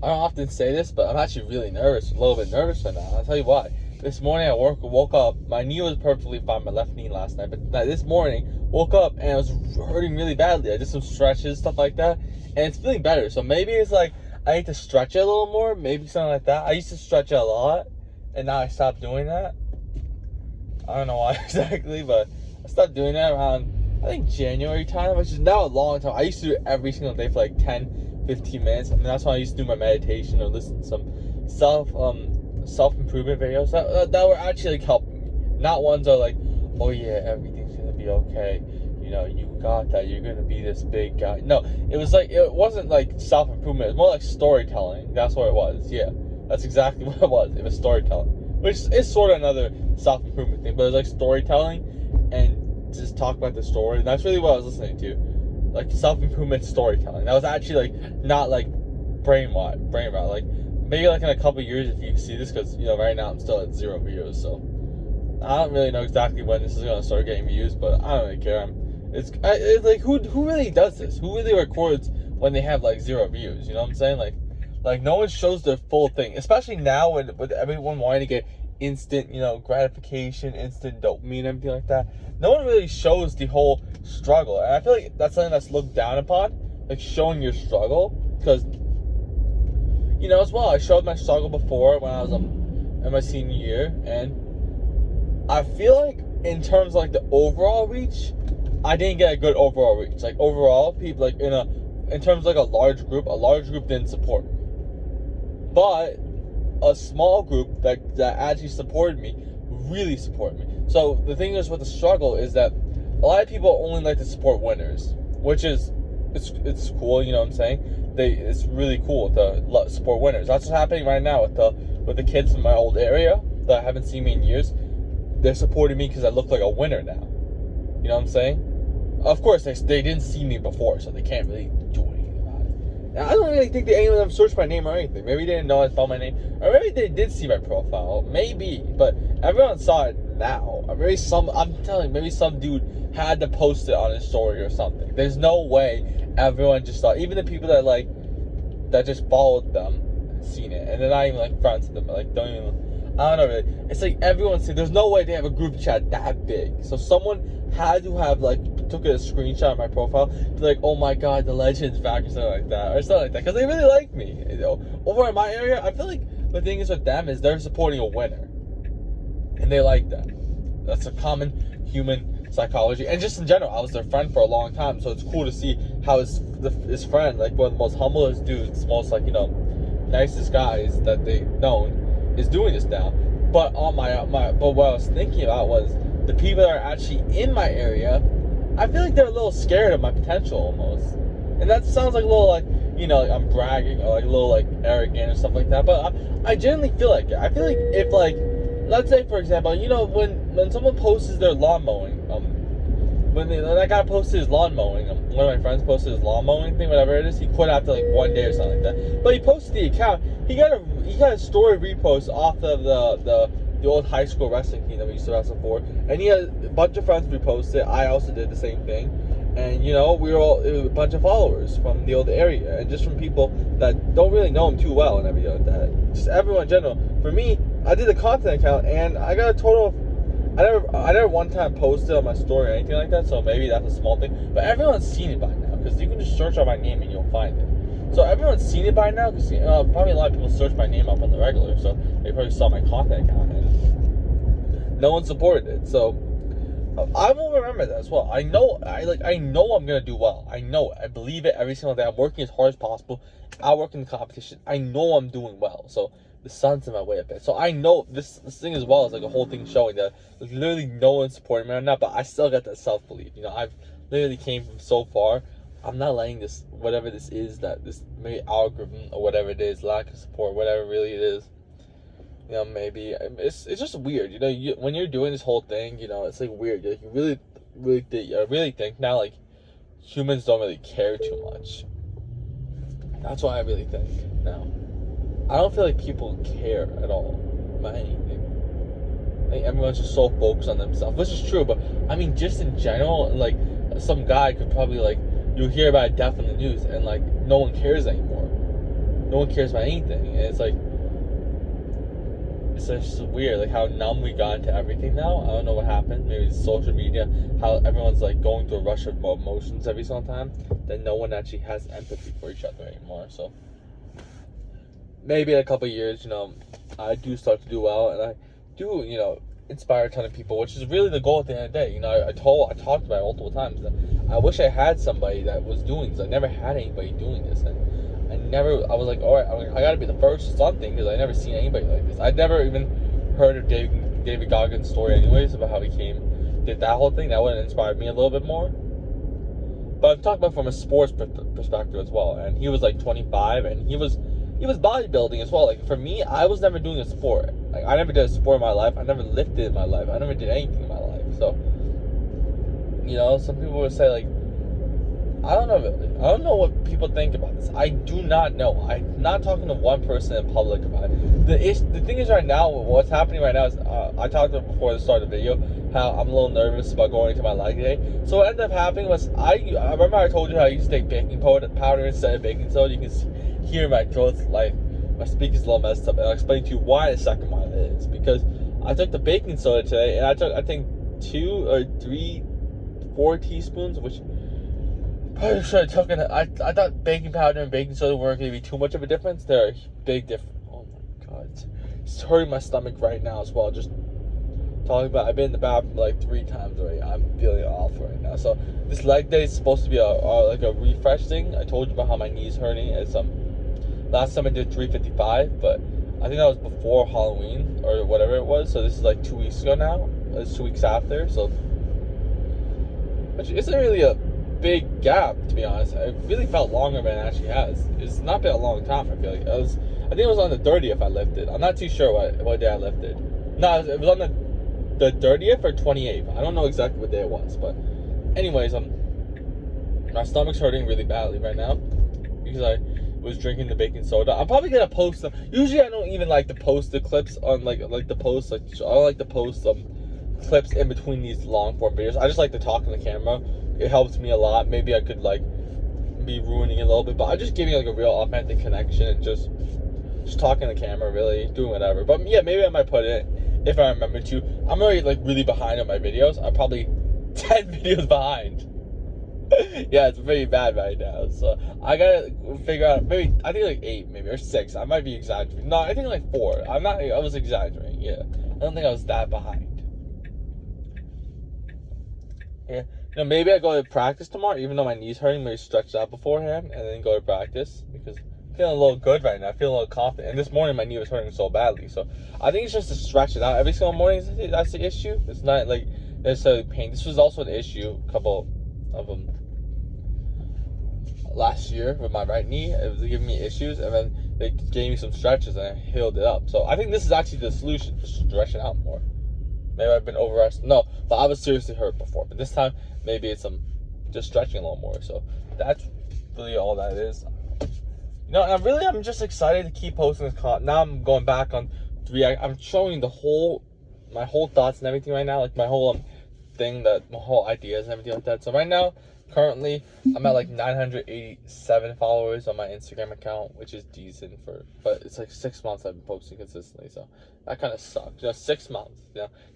I don't often say this, but I'm actually really nervous, a little bit nervous right now. I'll tell you why. This morning I woke up, my knee was perfectly fine, my left knee last night, but this morning, woke up and it was hurting really badly. I did some stretches, stuff like that, and it's feeling better. So maybe it's like, I need to stretch it a little more, maybe something like that. I used to stretch it a lot, and now I stopped doing that. I don't know why exactly, but I stopped doing that around, I think, January time, which is now a long time. I used to do it every single day for like 10, 15 minutes. I mean, that's when I used to do my meditation or listen to some self-improvement videos that were actually like helping me. Not ones that are like, oh yeah, everything's gonna be okay. You know, you got that. You're gonna be this big guy. No, it wasn't like self-improvement. It was more like storytelling. That's what it was. Yeah, that's exactly what it was. It was storytelling, which is sort of another self-improvement thing, but it's like storytelling and just talk about the story. And that's really what I was listening to, like self-improvement storytelling. That was actually like not like brain rot. Like maybe like in a couple years if you see this, because you know right now I'm still at 0 views, so I don't really know exactly when this is gonna start getting views, but I don't really care. It's like who really does this? Who really records when they have like 0 views? You know what I'm saying? Like no one shows their full thing, especially now with everyone wanting to get instant, you know, gratification, instant dopamine, everything like that. No one really shows the whole struggle, and I feel like that's something that's looked down upon, like showing your struggle, because you know, as well, I showed my struggle before when I was in my senior year, and I feel like in terms of like the overall reach, I didn't get a good overall reach. Like overall, people like in terms of like a large group didn't support me, but a small group that actually supported me really supported me. So the thing is with the struggle is that a lot of people only like to support winners, which is it's cool, you know what I'm saying? It's really cool to support winners. That's what's happening right now with the kids in my old area that haven't seen me in years. They're supporting me because I look like a winner now. You know what I'm saying? Of course, they didn't see me before, so they can't really do anything about it. And I don't really think that any of them searched my name or anything. Maybe they didn't know I spelled my name, or maybe they did see my profile. Maybe, but everyone saw it now. I'm telling you, maybe some dude had to post it on his story or something. There's no way everyone just saw it. Even the people that just followed them seen it, and they're not even like friends with them. Like don't even. I don't know, really. It's like everyone's saying, there's no way they have a group chat that big. So someone had to have, like, took a screenshot of my profile, be like, oh my god, the legend's back, or something like that. Because they really like me. You know? Over in my area, I feel like the thing is with them is they're supporting a winner. And they like that. That's a common human psychology. And just in general, I was their friend for a long time, so it's cool to see how his friend, like one of the most humblest dudes, most, like, you know, nicest guys that they've known, is doing this now. But on but what I was thinking about was the people that are actually in my area. I feel like they're a little scared of my potential almost, and that sounds like a little like, you know, like I'm bragging or like a little like arrogant or stuff like that. But I genuinely feel like it. I feel like if, like, let's say for example, you know, when someone posts their lawn mowing, when that guy posted his lawn mowing, one of my friends posted his lawn mowing thing, whatever it is, he quit after like 1 day or something like that. But he posted the account. He got a story repost off of the old high school wrestling team that we used to wrestle for, and he had a bunch of friends repost it. I also did the same thing, and you know, we were all a bunch of followers from the old area, and just from people that don't really know him too well and everything like that. Just everyone in general. For me, I did a content account, and I got a total of. I never one time posted on my story or anything like that, so maybe that's a small thing. But everyone's seen it by now, because you can just search on my name and you'll find it. So everyone's seen it by now, because probably a lot of people search my name up on the regular, so they probably saw my content account, and no one supported it. So I will remember that as well. I know I'm gonna do well. I know it. I believe it every single day. I'm working as hard as possible. I work in the competition. I know I'm doing well. So the sun's in my way a bit. So I know this thing as well is like a whole thing showing that there's literally no one supporting me right now, but I still got that self-belief. You know, I've literally came from so far. I'm not letting this, whatever this is, that this maybe algorithm or whatever it is, lack of support, whatever really it is, you know, maybe it's just weird. You know, when you're doing this whole thing, you know, it's like weird. Like, you really think now, like, humans don't really care too much. That's what I really think now. I don't feel like people care at all about anything. Like, everyone's just so focused on themselves, which is true, but I mean, just in general, like, some guy could probably, like, you'll hear about a death in the news and, like, no one cares anymore. no one cares about anything. And it's like, it's just weird, like how numb we got into everything now. I don't know what happened. Maybe it's social media, how everyone's like going through a rush of emotions every single time, that no one actually has empathy for each other anymore. So maybe in a couple of years, I do start to do well, and I do, inspire a ton of people, which is really the goal at the end of the day. I talked about it multiple times that I wish I had somebody that was doing this. I never had anybody doing this, and I was like, all right, I gotta be the first or something, because I never seen anybody like this. I'd never even heard of David Goggins' story anyways, about how he did that whole thing. That would have inspired me a little bit more. But I'm talking about from a sports perspective as well. And he was like 25, and he was bodybuilding as well. Like for me, I was never doing a sport. Like I never did a sport in my life. I never lifted in my life. I never did anything in my life. So, some people would say like, I don't know what people think about this. I do not know. I'm not talking to one person in public about it. The thing is right now, what's happening right now is, I talked about before the start of the video, how I'm a little nervous about going into my leg day. So what ended up happening was, I remember I told you how I used to take baking powder instead of baking soda. You can hear my throat's like, my speaker's a little messed up, and I'll explain to you why in a second why it is. Because I took the baking soda today, and I think 2 or 3, 4 teaspoons, which probably should have taken it. I thought baking powder and baking soda weren't going to be too much of a difference. They're a big difference. Oh my god, it's hurting my stomach right now as well. Just talking about, I've been in the bathroom like 3 times already. I'm feeling awful right now. So this leg day is supposed to be like a refresh thing. I told you about how my knee's hurting. It's last time I did 355, but I think that was before Halloween or whatever it was. So this is like 2 weeks ago now. It's 2 weeks after. So which isn't really a big gap, to be honest. It really felt longer than it actually has. It's not been a long time. I feel like I think it was on the 30th I lifted. I'm not too sure what day I lifted. No, it was on the 30th or 28th. I don't know exactly what day it was, but anyways, my stomach's hurting really badly right now because I was drinking the baking soda. I'm probably gonna post them. Usually I don't even like to post the clips on like the post. Like I don't like to post clips in between these long form videos. I just like to talk on the camera. It helps me a lot. Maybe I could like be ruining it a little bit, but I'm just giving like a real authentic connection and just talking on the camera, really doing whatever. But yeah, maybe I might put it if I remember to. I'm already like really behind on my videos. I'm probably 10 videos behind. Yeah, it's pretty bad right now. So I gotta figure out, maybe I think like 8 maybe or 6. I might be exaggerating. No, I think like 4. I was exaggerating. Yeah, I don't think I was that behind. Yeah, maybe I go to practice tomorrow, even though my knee's hurting. Maybe stretch out beforehand and then go to practice, because I'm feeling a little good right now. I feel a little confident. And this morning my knee was hurting so badly, so I think it's just to stretch it out every single morning. That's the issue. It's not like necessarily pain. This was also an issue, a couple of them last year with my right knee. It was giving me issues, and then they gave me some stretches and I healed it up. So I think this is actually the solution, just stretch it out more. Maybe I've been overrested. No, but I was seriously hurt before. But this time, maybe it's just stretching a little more. So that's really all that is. I'm just excited to keep posting this content. Now I'm going back on 3. I'm showing my whole thoughts and everything right now, like my whole thing, my whole ideas and everything like that. So right now, currently, I'm at like 987 followers on my Instagram account, which is decent but it's like 6 months I've been posting consistently, so that kind of sucks. 6 months,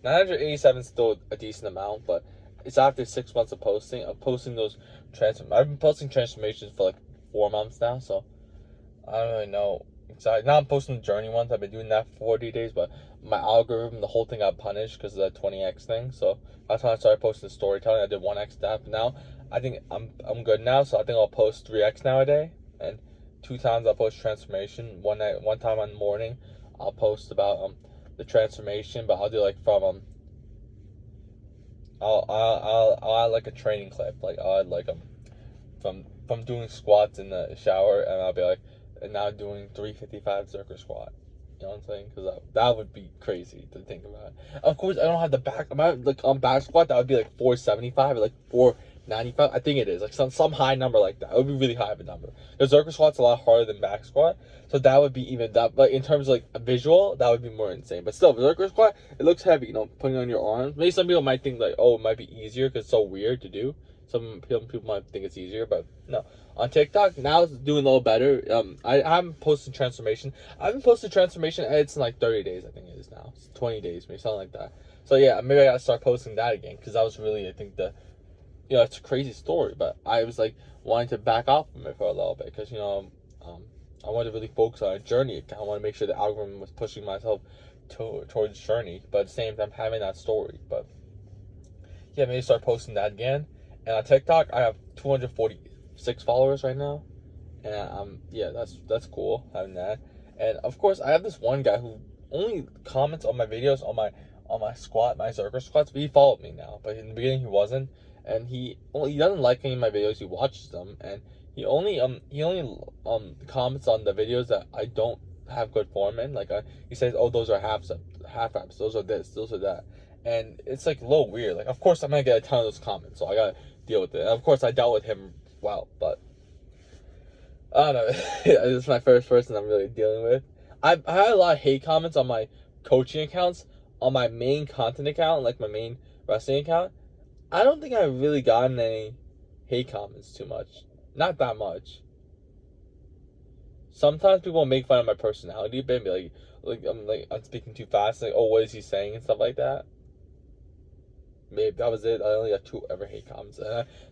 987 is still a decent amount, but it's after 6 months of posting. I've been posting transformations for like 4 months now, so I don't really know. Now I'm posting the journey ones. I've been doing that for 40 days, but my algorithm, the whole thing got punished because of that 20x thing. So that's when I started posting storytelling. I did 1x stuff. Now I think I'm good now, so I think I'll post 3x nowadays, and 2 times I'll post transformation. One time on the morning, I'll post about the transformation, but I'll do like from I'll add like a training clip. Like I'll add like from doing squats in the shower, and I'll be like, and now doing 355 circle squat. You know what I'm saying? Because that would be crazy to think about. Of course, I don't have the back. Like on back squat, that would be like 475 or like 495. I think it is like some high number like that. It would be really high of a number. The circle squat's a lot harder than back squat, so that would be even that. But in terms of like a visual, that would be more insane. But still, the circle squat, it looks heavy. Putting on your arms. Maybe some people might think like, oh, it might be easier because it's so weird to do. Some people might think it's easier, but no. On TikTok now it's doing a little better. I haven't posted transformation. I haven't posted transformation. It's in like 30 days, I think it is now. It's 20 days, maybe something like that. So yeah, maybe I gotta start posting that again because that was really, I think, it's a crazy story, but I was like wanting to back off from it for a little bit because I wanted to really focus on a journey. I want to make sure the algorithm was pushing myself towards journey, but at the same time having that story. But yeah, maybe start posting that again. And on TikTok, I have 246 followers right now, and yeah, that's cool having that. And of course, I have this one guy who only comments on my videos on my squat, my Zerker squats. But he followed me now, but in the beginning he wasn't, and he doesn't like any of my videos. He watches them, and he only comments on the videos that I don't have good form in. Like he says, oh, those are half reps, those are this, those are that. And it's like a little weird. Like, of course, I'm gonna get a ton of those comments, so I gotta deal with it. And of course, I dealt with him well, but I don't know. This is my first person I'm really dealing with. I had a lot of hate comments on my coaching accounts, on my main content account, like my main wrestling account. I don't think I've really gotten any hate comments too much. Not that much. Sometimes people make fun of my personality a bit, and be like I'm speaking too fast, like, oh, what is he saying and stuff like that. Maybe that was it. I only got 2 ever hate comments.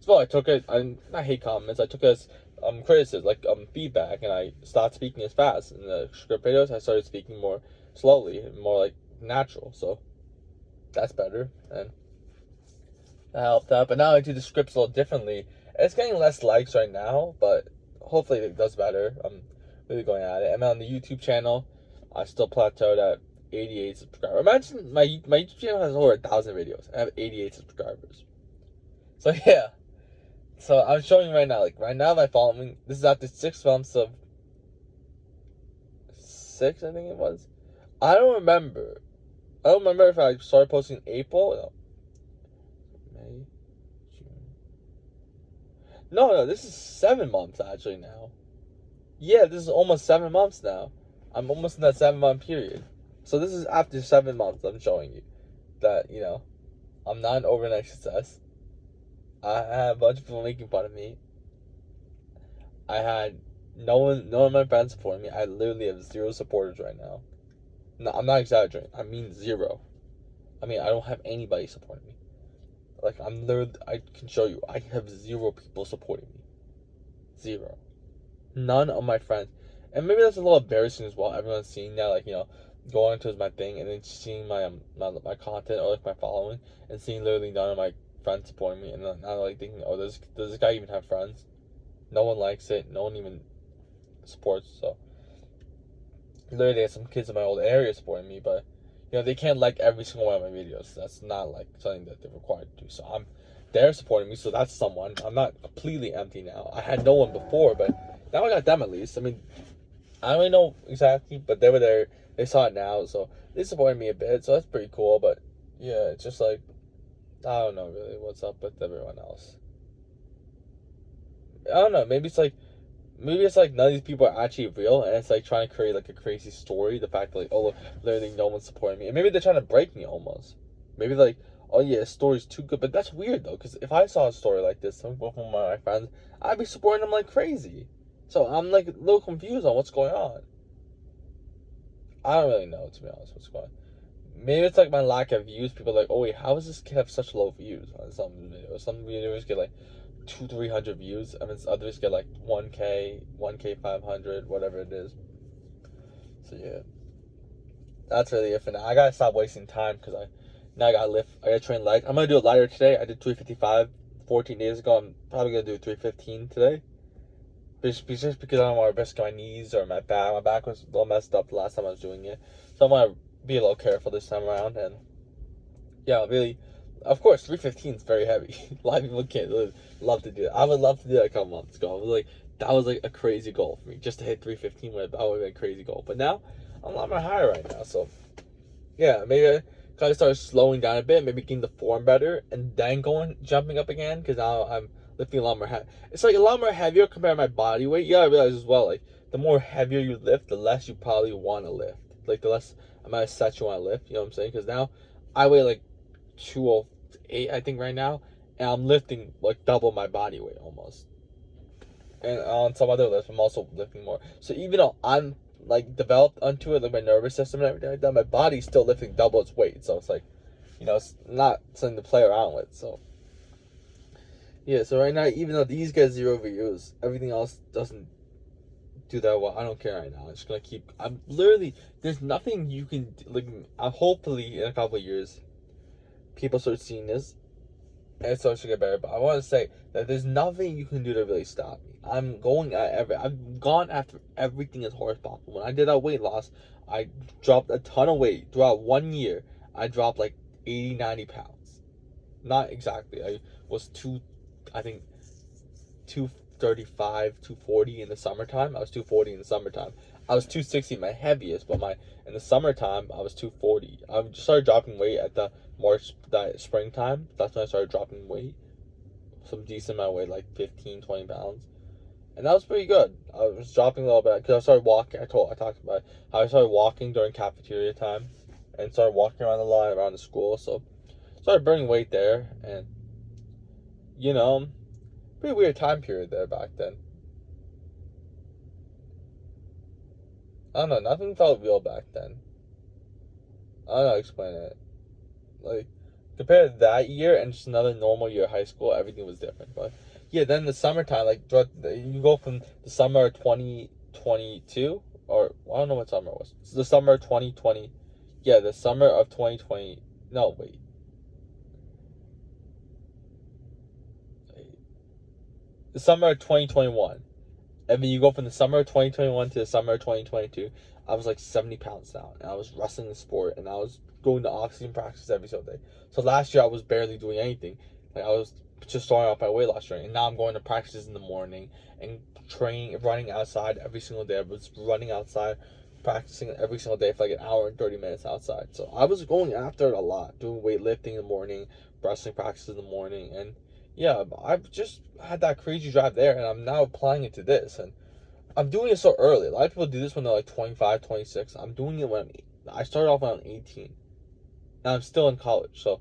So I took it. Not hate comments. I took it as criticism, like feedback, and I stopped speaking as fast. In the script videos, I started speaking more slowly, and more like natural. So that's better, and that helped out. But now I do the scripts a little differently. It's getting less likes right now, but hopefully it does better. I'm really going at it. And on the YouTube channel, I still plateaued at 88 subscribers. Imagine my YouTube channel has over 1,000 videos. I have 88 subscribers. So yeah. So I'm showing you right now. Like right now, my following. This is after 6 months of 6, I think it was. I don't remember. I don't remember if I started posting in April. No. May, June. No. This is 7 months actually now. Yeah, this is almost 7 months now. I'm almost in that 7-month period. So this is after 7 months. I'm showing you that I'm not an overnight success. I had a bunch of people making fun of me. I had none of my friends supporting me. I literally have 0 supporters right now. No, I'm not exaggerating. I mean 0. I mean I don't have anybody supporting me. Like I can show you. I have 0 people supporting me. 0. None of my friends. And maybe that's a little embarrassing as well. Everyone's seeing that, like, going towards my thing and then seeing my content or like my following and seeing literally none of my friends supporting me, and then now like thinking, oh, does this guy even have friends? No one likes it. No one even supports. So literally, there's some kids in my old area supporting me, but they can't like every single one of my videos. That's not like something that they're required to do. So they're supporting me, so that's someone. I'm not completely empty now. I had no one before, but now I got them at least. I mean, I don't really know exactly, but they were there. They saw it now, so they supported me a bit. So that's pretty cool. But yeah, it's just like I don't know really what's up with everyone else. I don't know. Maybe it's like none of these people are actually real, and it's like trying to create like a crazy story. The fact that like, oh, literally no one's supporting me, and maybe they're trying to break me almost. Maybe like, oh yeah, the story's too good, but that's weird though, because if I saw a story like this, some from one of my friends, I'd be supporting them like crazy. So I'm like a little confused on what's going on. I don't really know, to be honest, what's going on. Maybe it's like my lack of views. People are like, oh wait, how does this kid have such low views on some videos? Some videos get like 200-300 views. I mean, others get like 1K 500, whatever it is. So yeah, that's really it for now. I gotta stop wasting time because I gotta lift. I gotta train legs. I'm gonna do it lighter today. I did 355 14 days ago. I'm probably gonna do 315 today. Just because I don't want to risk my knees or my back. My back was a little messed up the last time I was doing it, so I want to be a little careful this time around. And yeah, really, of course, 315 is very heavy. A lot of people can't love to do it. I would love to do that a couple months ago. That was like a crazy goal for me, just to hit 315. That would be a crazy goal. But now I'm a lot more higher right now. So yeah, maybe I kind of started slowing down a bit, maybe getting the form better, and then jumping up again, because now I'm lifting a lot more heavy. It's like a lot more heavier compared to my body weight. You gotta realize as well, like the more heavier you lift, the less you probably want to lift. Like the less amount of sets you want to lift. You know what I'm saying? Because now I weigh like 208, I think, right now, and I'm lifting like double my body weight almost. And on some other lifts, I'm also lifting more. So even though I'm like developed onto it, like my nervous system and everything like that, my body's still lifting double its weight. So it's like, it's not something to play around with. So yeah, so right now, even though these get 0 views, everything else doesn't do that well. I don't care right now. I'm just gonna keep. I'm literally. There's nothing you can like. Hopefully in a couple of years, people start seeing this, and it starts to get better. But I want to say that there's nothing you can do to really stop me. I'm going at I've gone after everything as hard as possible. When I did that weight loss, I dropped a ton of weight throughout 1 year. I dropped like 80, 90 pounds. Not exactly. I was I think 235, 240 in the summertime. I was 240 in the summertime. I was 260 my heaviest, but in the summertime I was 240. I just started dropping weight at the that springtime. That's when I started dropping weight. Some decent amount of weight, like 15, 20 pounds. And that was pretty good. I was dropping a little bit because I started walking. I talked about how I started walking during cafeteria time and started walking around the line around the school. So started burning weight there, and pretty weird time period there back then. I don't know, nothing felt real back then. I don't know how to explain it. Like, compare that year and just another normal year of high school, everything was different. But yeah, then the summertime, like, you go from the summer of 2022, or I don't know what summer it was. It's the summer of 2020. Yeah, the summer of 2020. No, wait. The summer of 2021. And then you go from the summer of 2021 to the summer of 2022. I was like 70 pounds down, and I was wrestling the sport, and I was going to off-season practice every single day. So last year I was barely doing anything. Like, I was just starting off my weight loss journey, and now I'm going to practices in the morning and training, running outside every single day. I was running outside, practicing every single day for like an hour and 30 minutes outside. So I was going after it a lot, doing weightlifting in the morning, wrestling practices in the morning, and yeah, I've just had that crazy drive there, and I'm now applying it to this, and I'm doing it so early. A lot of people do this when they're like 25, 26. I'm doing it I started off when I'm 18, and I'm still in college. So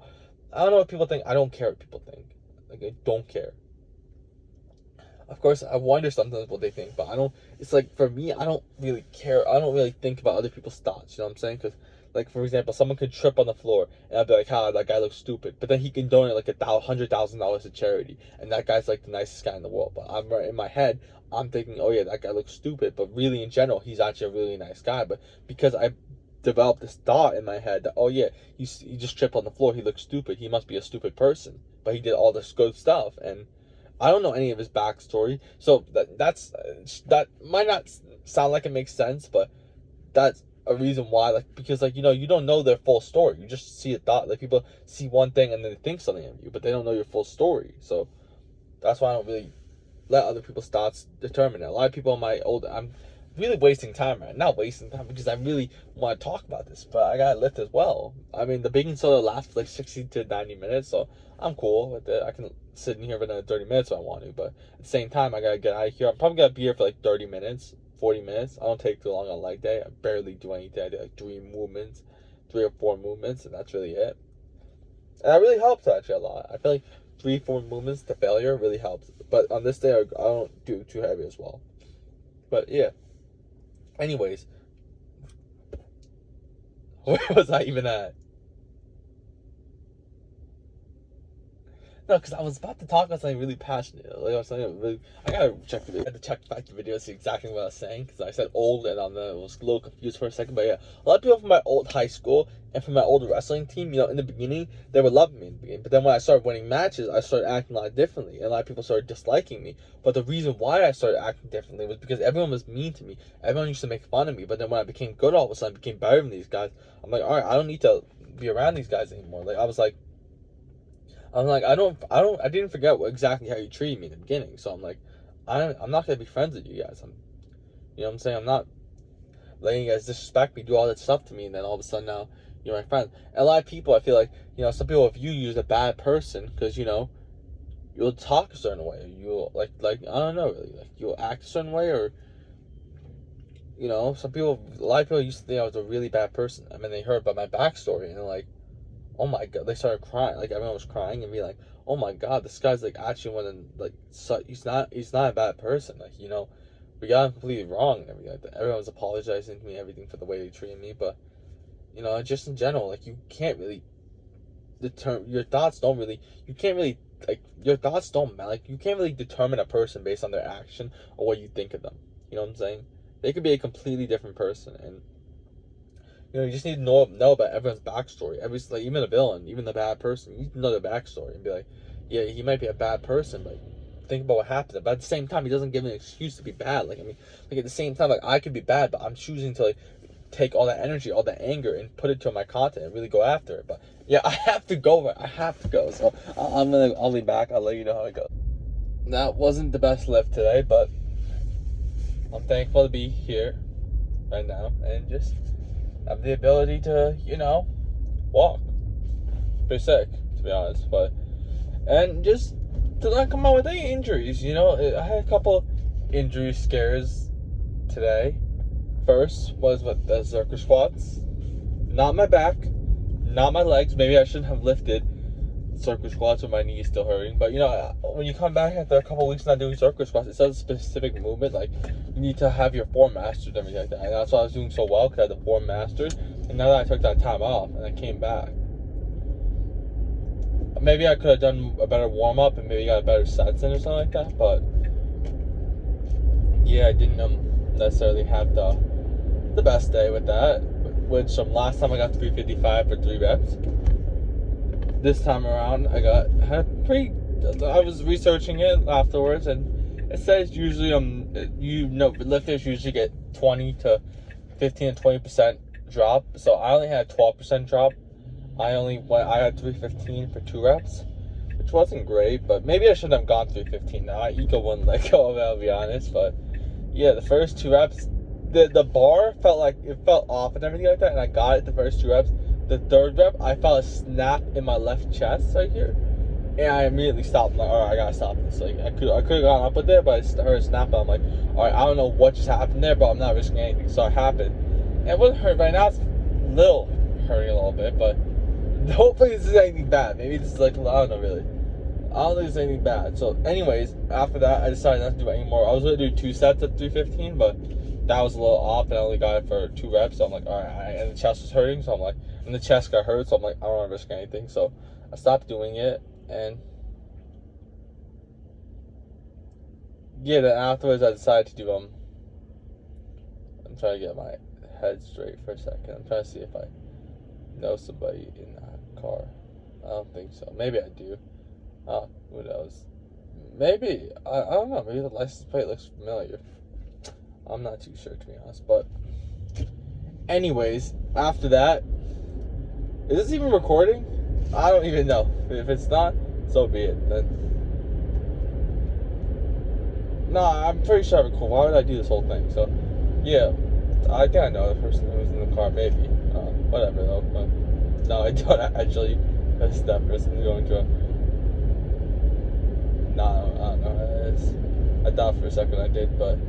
I don't know what people think. I don't care what people think. Like, I don't care. Of course, I wonder sometimes what they think, but I don't. It's like, for me, I don't really care. I don't really think about other people's thoughts. You know what I'm saying? Because, like, for example, someone could trip on the floor, and I'd be like, "Ha, that guy looks stupid." But then he can donate like $100,000 to charity, and that guy's like the nicest guy in the world. But I'm right in my head, I'm thinking, "Oh yeah, that guy looks stupid," but really, in general, he's actually a really nice guy. But because I developed this thought in my head that, oh yeah, he just tripped on the floor, he looks stupid, he must be a stupid person, but he did all this good stuff, and I don't know any of his backstory, so that might not sound like it makes sense, but that's a reason why, like, because, like, you don't know their full story. You just see a thought. Like, people see one thing and then they think something of you, but they don't know your full story. So that's why I don't really let other people's thoughts determine it. A lot of people in I'm really wasting time, right? Not wasting time, because I really want to talk about this, but I gotta lift as well. I mean, the baking soda lasts for like 60 to 90 minutes, so I'm cool with it. I can sit in here for another 30 minutes if I want to, but at the same time, I gotta get out of here. I'm probably gonna be here for like 30 minutes, 40 minutes. I don't take too long on leg day. I barely do anything. I do like 3 or 4 movements, and that's really it. And that really helps actually a lot. I feel like 3, 4 movements to failure really helps. But on this day, I don't do too heavy as well. But yeah. Anyways, where was I even at? No, because I was about to talk about something really passionate. Like, something really, I gotta check the video. I had to check back the video to see exactly what I was saying, because I said old and I was a little confused for a second. But yeah, a lot of people from my old high school and from my old wrestling team, in the beginning, they would love me in the beginning. But then when I started winning matches, I started acting a lot differently, and a lot of people started disliking me. But the reason why I started acting differently was because everyone was mean to me. Everyone used to make fun of me. But then when I became good, all of a sudden, I became better than these guys. I'm like, all right, I don't need to be around these guys anymore. Like, I didn't forget exactly how you treated me in the beginning. So I'm like, I'm not gonna be friends with you guys. You know what I'm saying? I'm not letting you guys disrespect me, do all that stuff to me, and then all of a sudden now you're my friend. And a lot of people, I feel like, some people view you as a bad person because, you'll talk a certain way. You'll like I don't know, really, like, you'll act a certain way, or a lot of people used to think I was a really bad person. I mean, they heard about my backstory and they're like, oh my god, they started crying. Like, everyone was crying and be like, oh my god, this guy's like actually one of like he's not a bad person. Like, we got him completely wrong and everything like that. Everyone's apologizing to me, everything for the way they treated me, but just in general, like you can't really determine your thoughts. Don't really, you can't really like your thoughts don't matter. Like you can't really determine a person based on their action or what you think of them. You know what I'm saying? They could be a completely different person, and you just need to know about everyone's backstory. Like even the villain, even the bad person, you need to know their backstory and be like, yeah, he might be a bad person, but think about what happened. But at the same time, he doesn't give an excuse to be bad. Like at the same time, like I could be bad, but I'm choosing to like take all that energy, all that anger, and put it to my content and really go after it. But yeah, I have to go. So I'll lean back. I'll let you know how it goes. That wasn't the best lift today, but I'm thankful to be here right now and just have the ability to, walk. Pretty sick, to be honest, and just to not come out with any injuries. I had a couple injury scares today. First was with the circus squats. Not my back, not my legs. Maybe I shouldn't have lifted circus squats with my knees still hurting. But when you come back after a couple weeks not doing circus squats, it's a specific movement. Like you need to have your form mastered and everything like that. And that's why I was doing so well, because I had the form mastered. And now that I took that time off and I came back, maybe I could have done a better warm up and maybe got a better sets in or something like that. But yeah, I didn't necessarily have the best day with that. Which last time I got 355 for 3 reps. This time around, I was researching it afterwards, and it says usually lifters usually get 20 to 15 to 20% drop. So I only had 12% drop. I had 315 for 2 reps, which wasn't great, but maybe I shouldn't have gone 315. Now ego wouldn't let go of it, I'll be honest. But yeah, the first 2 reps, the bar felt off and everything like that, and I got it the first 2 reps. The 3rd rep, I felt a snap in my left chest right here, and I immediately stopped. I'm like, all right, I gotta stop this. Like I could have gone up with it, but I heard a snap, and I'm like, all right, I don't know what just happened there, but I'm not risking anything. So it happened, and it wasn't hurt right now. It's hurting a little bit, but hopefully this is anything bad. Maybe this is like, I don't know really. I don't think it's anything bad. So anyways, after that, I decided not to do it anymore. I was gonna do 2 sets at 315, but that was a little off, and I only got it for 2 reps. So I'm like, all right, and the chest was hurting, so I'm like, and the chest got hurt, so I'm like, I don't want to risk anything. So I stopped doing it, and yeah, then afterwards I decided to do I'm trying to get my head straight for a second. I'm trying to see if I know somebody in that car. I don't think so. Maybe I do. Who knows? Maybe. I don't know. Maybe the license plate looks familiar. I'm not too sure, to be honest. But anyways, after that, is this even recording? I don't even know. If it's not, so be it. Then no, I'm pretty sure I record. Why would I do this whole thing? So yeah, I think I know the person who was in the car. Maybe. Whatever though. But no, I don't actually. That's that person going to. No, I don't know who that is. I thought for a second I did, but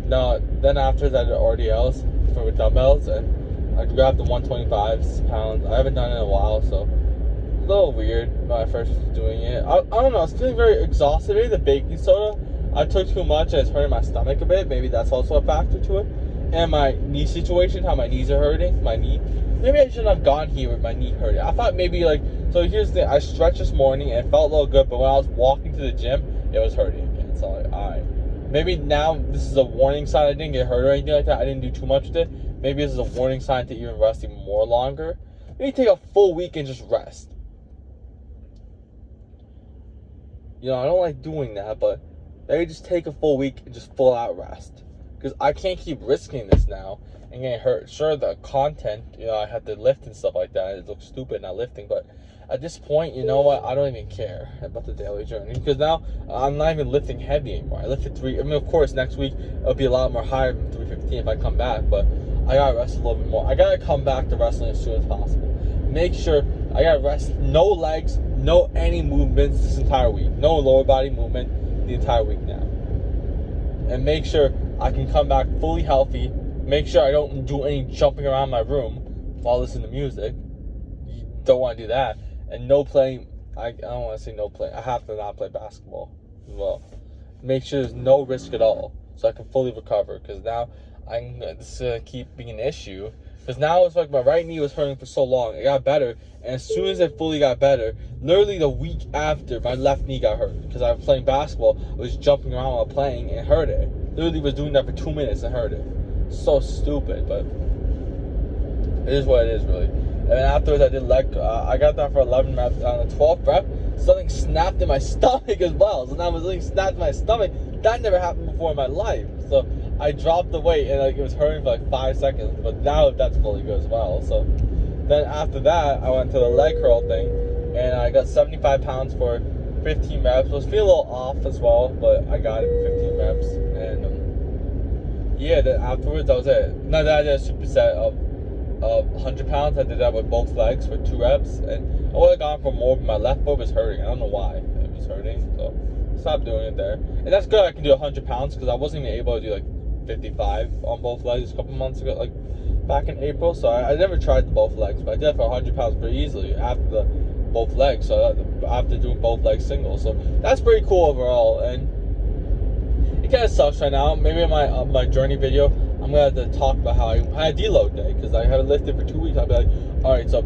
no. Then after that, I did RDLs for dumbbells, and I grabbed the 125 pounds. I haven't done it in a while, so a little weird when I first was doing it. I don't know. I was feeling very exhausted. Maybe the baking soda I took too much, and it's hurting my stomach a bit. Maybe that's also a factor to it. And my knee situation, how my knees are hurting. My knee. Maybe I shouldn't have gone here with my knee hurting. I thought maybe like. So here's the thing. I stretched this morning and it felt a little good, but when I was walking to the gym, it was hurting again. So I'm like, all right. Maybe now this is a warning sign. I didn't get hurt or anything like that. I didn't do too much with it. Maybe this is a warning sign to even rest even more longer. Maybe take a full week and just rest. I don't like doing that, but maybe just take a full week and just full out rest. Because I can't keep risking this now and getting hurt. Sure, the content, I had to lift and stuff like that. It looks stupid not lifting, but at this point, you know what? I don't even care about the daily journey, because now I'm not even lifting heavy anymore. I lifted 3. I mean, of course, next week it'll be a lot more higher than 315 if I come back, but I gotta rest a little bit more. I gotta come back to wrestling as soon as possible. Make sure I gotta rest. No legs, no any movements this entire week. No lower body movement the entire week now. And make sure I can come back fully healthy. Make sure I don't do any jumping around my room while listening to music. You don't want to do that. And no playing I don't want to say no play. I have to not play basketball as well. Make sure there's no risk at all, so I can fully recover. Because now this is gonna keep being an issue. Because now it's like my right knee was hurting for so long. It got better, and as soon as it fully got better, literally the week after, my left knee got hurt. Because I was playing basketball, I was jumping around while playing and hurt it. Literally was doing that for 2 minutes and hurt it. So stupid, but it is what it is, really. And then afterwards, I did leg. I got that for 11 reps. On the 12th rep, something snapped in my stomach as well. So now something snapped in my stomach. That never happened before in my life. So I dropped the weight, and like it was hurting for like 5 seconds. But now that's fully good as well. So then after that, I went to the leg curl thing, and I got 75 pounds for 15 reps. I was feeling a little off as well, but I got it for 15 reps. And yeah, then afterwards, that was it. Now that I did a superset of 100 pounds, I did that with both legs for 2 reps, and I would have gone for more, but my left foot was hurting. I don't know why it was hurting, so stopped doing it there. And that's good. I can do 100 pounds because I wasn't even able to do like 55 on both legs a couple months ago, like back in April. So I never tried the both legs, but I did it for 100 pounds pretty easily after the both legs. So after doing both legs singles, so that's pretty cool overall. And it kind of sucks right now. Maybe in my journey video, I'm gonna have to talk about how I had a deload day because I haven't lifted for 2 weeks. I'll be like, all right, so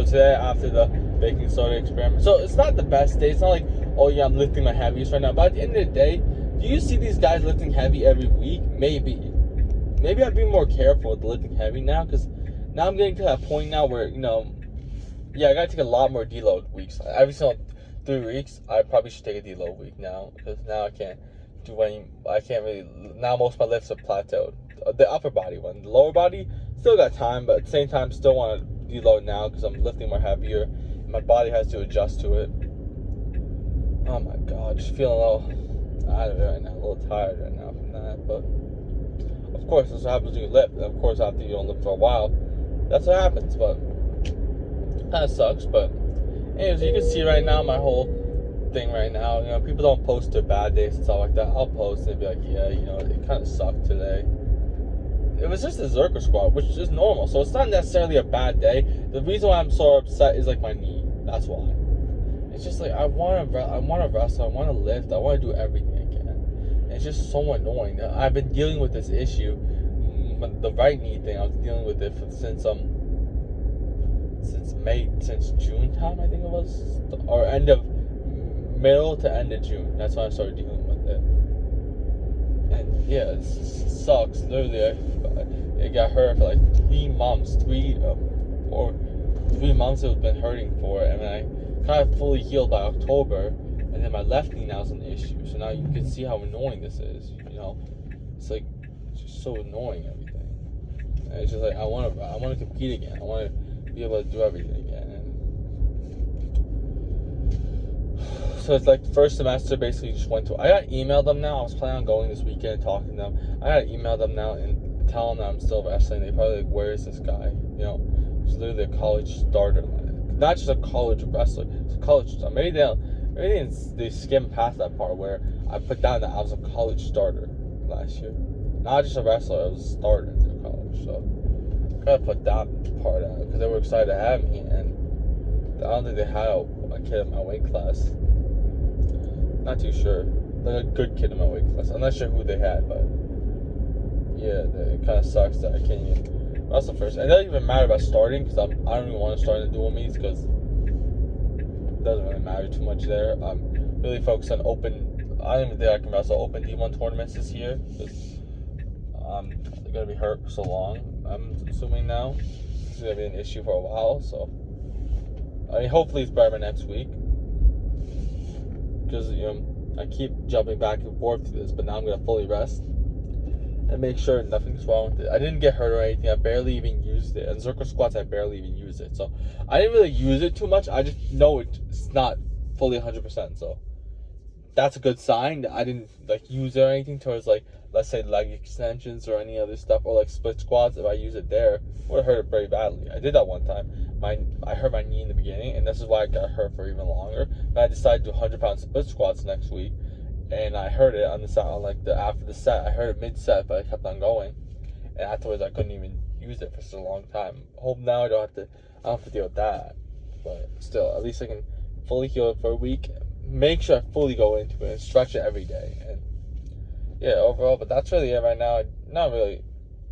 today after the baking soda experiment, so it's not the best day. It's not like, oh yeah, I'm lifting my heaviest right now. But at the end of the day, do you see these guys lifting heavy every week? Maybe I'd be more careful with lifting heavy now because now I'm getting to that point now where yeah, I gotta take a lot more deload weeks. Every single 3 weeks, I probably should take a deload week now because now I can't really. Now most of my lifts are plateaued. The upper body one, the lower body still got time, but at the same time still want to deload now because I'm lifting more heavier. And my body has to adjust to it. Oh my god, just feeling a little out of it right now, a little tired right now from that. But of course, that's what happens when you lift. And of course, after you don't lift for a while, that's what happens. But kind of sucks. But anyways, you can see right now my whole thing right now. People don't post their bad days and stuff like that. I'll post and be like, yeah, it kind of sucked today. It was just a Zerker squat, which is normal, so it's not necessarily a bad day. The reason why I'm so upset is like my knee. That's why. It's just like I want to wrestle, I want to lift, I want to do everything again. And it's just so annoying. I've been dealing with this issue, the right knee thing. I was dealing with it since June time, I think it was, or middle to end of June. That's when I started dealing with it. And yeah, it sucks. Literally, it got hurt for like 3 months. 3 months it was been hurting for it. And then I kind of fully healed by October. And then my left knee now is an issue. So now you can see how annoying this is. It's like it's just so annoying, everything. And it's just like I want to compete again. I want to be able to do everything again. So it's like the first semester basically just went to. I gotta email them now. I was planning on going this weekend and talking to them. I gotta email them now and tell them that I'm still wrestling. They probably like, where is this guy? He's literally a college starter. Not just a college wrestler. It's a college star. Maybe they skimmed past that part where I put down that I was a college starter last year. Not just a wrestler. I was a starter in college. So I gotta put that part out because they were excited to have me, and I don't think they had a kid in my weight class. Not too sure. Like a good kid in my weight class. I'm not sure who they had, but yeah, it kind of sucks that I can't even wrestle first. And it doesn't even matter about starting because I don't even want to start in the dual meets because it doesn't really matter too much there. I'm really focused on open. I don't even think I can wrestle open D1 tournaments this year because I'm gonna be hurt for so long. I'm assuming now it's gonna be an issue for a while. So I mean, hopefully it's better by next week. Because I keep jumping back and forth to this, but now I'm gonna fully rest and make sure nothing's wrong with it. I didn't get hurt or anything. I barely even used it. And Zerker squats, I barely even used it. So I didn't really use it too much. I just know it's not fully 100%. So that's a good sign that I didn't like use it or anything towards like, let's say leg extensions or any other stuff, or like split squats. If I use it there, it would have hurt it very badly. I did that one time. I hurt my knee in the beginning, and this is why I got hurt for even longer. But I decided to do 100-pound split squats next week, and I hurt it on the side, after the set. I hurt it mid-set, but I kept on going, and afterwards I couldn't even use it for such a long time. Hope now I don't have to deal with that. But still, at least I can fully heal for a week. Make sure I fully go into it and stretch it every day. And yeah, overall, but that's really it right now. Not really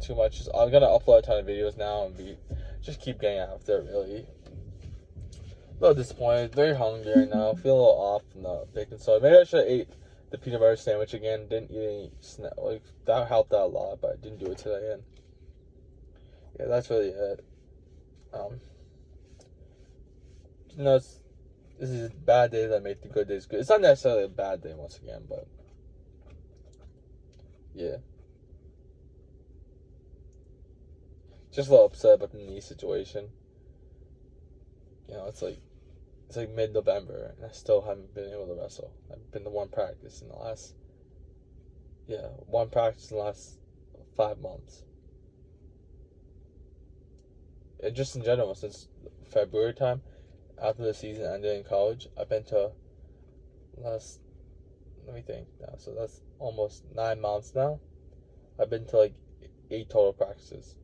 too much. I'm gonna upload a ton of videos now and just keep getting after it. Really, a little disappointed. Very hungry right now. Feel a little off from the bacon soda. Maybe I should have ate the peanut butter sandwich again. Didn't eat any snack. Like that helped out a lot, but I didn't do it today. And yeah, that's really it. Um, this is bad days that make the good days good. It's not necessarily a bad day once again, but yeah. Just a little upset about the knee situation. It's like mid-November, and I still haven't been able to wrestle. I've been to one practice in the last 5 months. And just in general, since February time, after the season ended in college, I've been to last. Let me think now. So that's almost 9 months now. I've been to like 8 total practices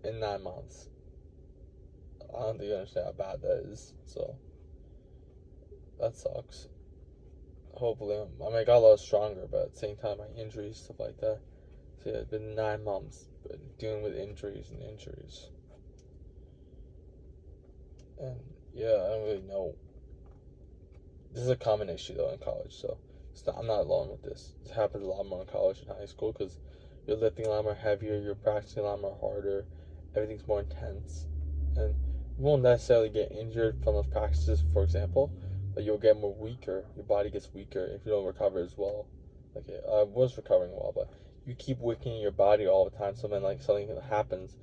in 9 months. I don't think you understand how bad that is. So that sucks. Hopefully, I got a lot stronger, but at the same time, my injuries, stuff like that. So yeah, it's been 9 months, but dealing with injuries. And yeah, I don't really know. This is a common issue though in college, so I'm not alone with this. This happens a lot more in college and high school because you're lifting a lot more heavier, you're practicing a lot more harder, everything's more intense, and you won't necessarily get injured from those practices, for example, but you'll get more weaker. Your body gets weaker if you don't recover as well. Like I was recovering well, but you keep weakening your body all the time. So then, like something happens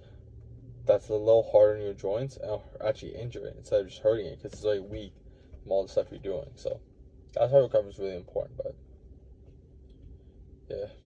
that's a little harder in your joints, and actually injure it instead of just hurting it because it's like weak from all the stuff you're doing. So that's why recovery is really important. But yeah.